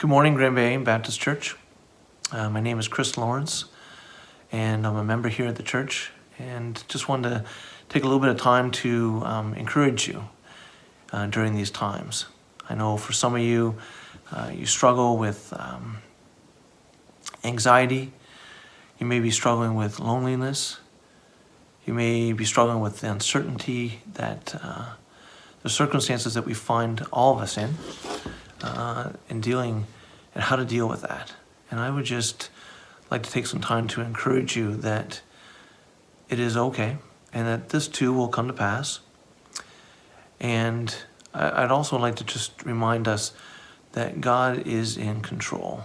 Good morning, Grand Bay Baptist Church. My name is Chris Lawrence, and I'm a member here at the church, and just wanted to take a little bit of time to encourage you during these times. I know for some of you, you struggle with anxiety. You may be struggling with loneliness. You may be struggling with the uncertainty that the circumstances that we find all of us in dealing and how to deal with that. And I would just like to take some time to encourage you that it is okay and that this too will come to pass. And I'd also like to just remind us that God is in control,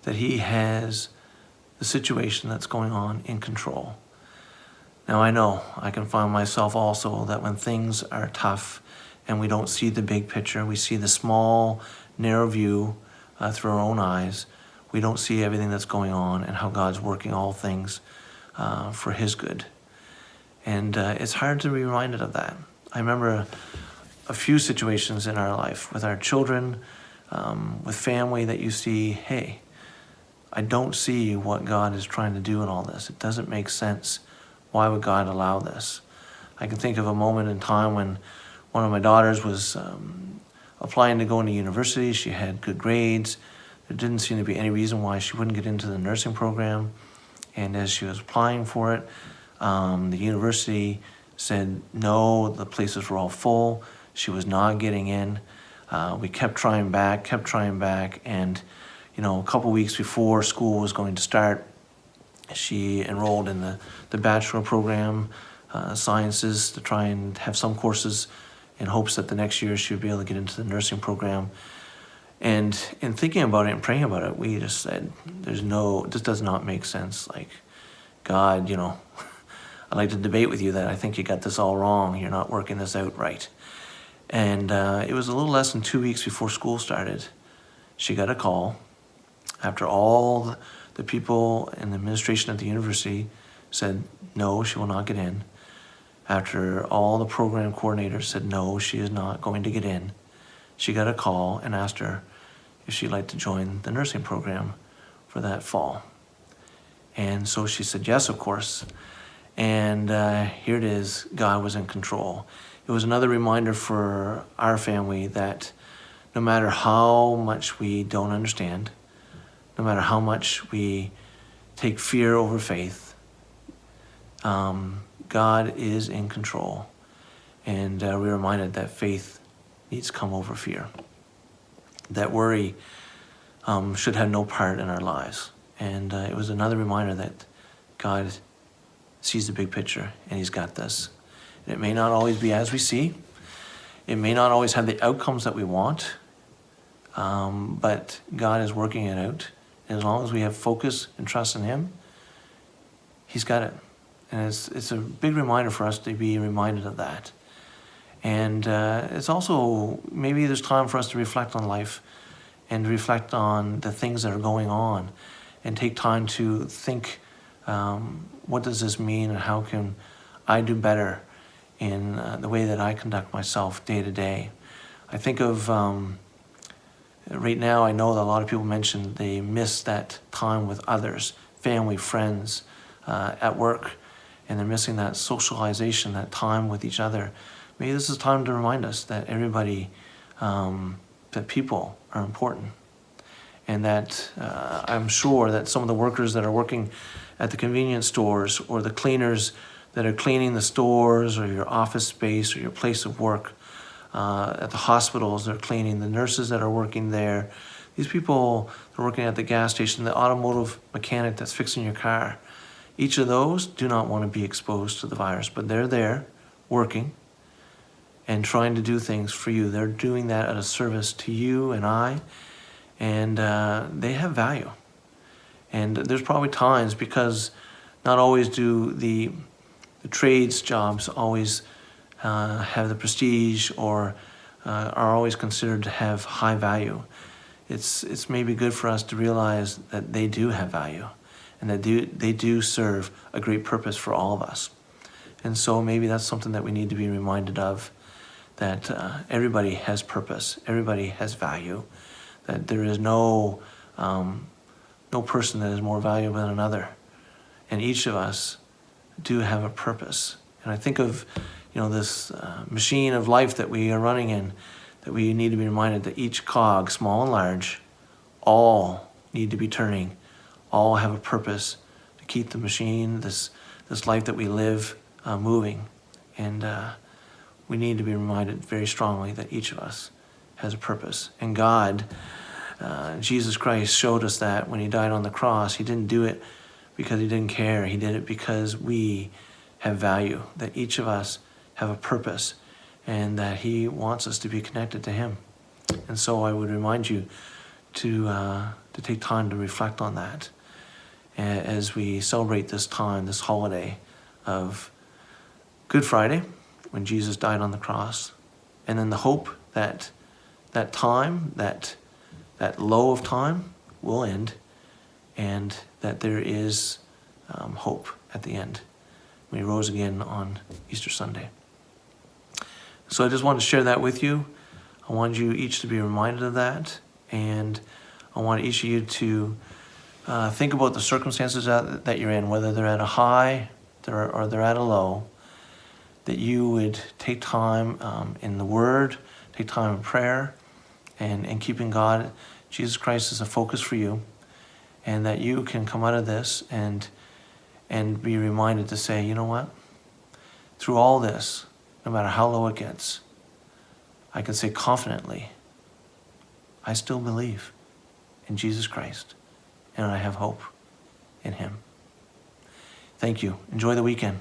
that He has the situation that's going on in control. Now I know I can find myself also that when things are tough and we don't see the big picture, we see the small, narrow view through our own eyes, we don't see everything that's going on and how God's working all things for His good. And it's hard to be reminded of that. I remember a few situations in our life with our children, with family, that you see, hey, I don't see what God is trying to do in all this. It doesn't make sense. Why would God allow this? I can think of a moment in time when one of my daughters was applying to go into university. She had good grades. There didn't seem to be any reason why she wouldn't get into the nursing program. And as she was applying for it, the university said no, the places were all full. She was not getting in. We kept trying back, and a couple weeks before school was going to start, she enrolled in the bachelor program, sciences, to try and have some courses in hopes that the next year she would be able to get into the nursing program. And in thinking about it and praying about it, we just said, this does not make sense. Like, God, I'd like to debate with you that I think you got this all wrong. You're not working this out right. And it was a little less than 2 weeks before school started. She got a call after all the people in the administration at the university said, no, she will not get in. After all the program coordinators said, no, she is not going to get in. She got a call and asked her if she'd like to join the nursing program for that fall. And so she said yes, of course. And here it is, God was in control. It was another reminder for our family that no matter how much we don't understand, no matter how much we take fear over faith, God is in control. And we're reminded that faith needs to come over fear. That worry should have no part in our lives. And it was another reminder that God sees the big picture and He's got this. And it may not always be as we see. It may not always have the outcomes that we want. But God is working it out. And as long as we have focus and trust in Him, He's got it. And it's a big reminder for us to be reminded of that. And it's also, maybe there's time for us to reflect on life and reflect on the things that are going on and take time to think, what does this mean and how can I do better in the way that I conduct myself day to day? I think of, right now I know that a lot of people mention they miss that time with others, family, friends, at work, and they're missing that socialization, that time with each other. Maybe this is time to remind us that everybody, that people are important. And that I'm sure that some of the workers that are working at the convenience stores or the cleaners that are cleaning the stores or your office space or your place of work, at the hospitals they're cleaning, the nurses that are working there, these people that are working at the gas station, the automotive mechanic that's fixing your car, each of those do not want to be exposed to the virus, but they're there working and trying to do things for you. They're doing that at a service to you and I, and they have value. And there's probably times, because not always do the trades jobs always have the prestige or are always considered to have high value. It's maybe good for us to realize that they do have value and that they do serve a great purpose for all of us. And so maybe that's something that we need to be reminded of, that everybody has purpose, everybody has value, that there is no person that is more valuable than another. And each of us do have a purpose. And I think of, this machine of life that we are running in, that we need to be reminded that each cog, small and large, all need to be turning, all have a purpose to keep the machine, this life that we live, moving. And we need to be reminded very strongly that each of us has a purpose. And God, Jesus Christ, showed us that when he died on the cross. He didn't do it because he didn't care. He did it because we have value, that each of us have a purpose, and that he wants us to be connected to him. And so I would remind you to take time to reflect on that as we celebrate this time, this holiday of Good Friday, when Jesus died on the cross, and then the hope that that time, that low of time will end, and that there is hope at the end when he rose again on Easter Sunday. So I just wanted to share that with you. I wanted you each to be reminded of that, and I want each of you to think about the circumstances that you're in, whether they're at a high or they're at a low, that you would take time in the Word, take time in prayer, and keeping God, Jesus Christ, as a focus for you, and that you can come out of this and be reminded to say, you know what? Through all this, no matter how low it gets, I can say confidently, I still believe in Jesus Christ, and I have hope in him. Thank you. Enjoy the weekend.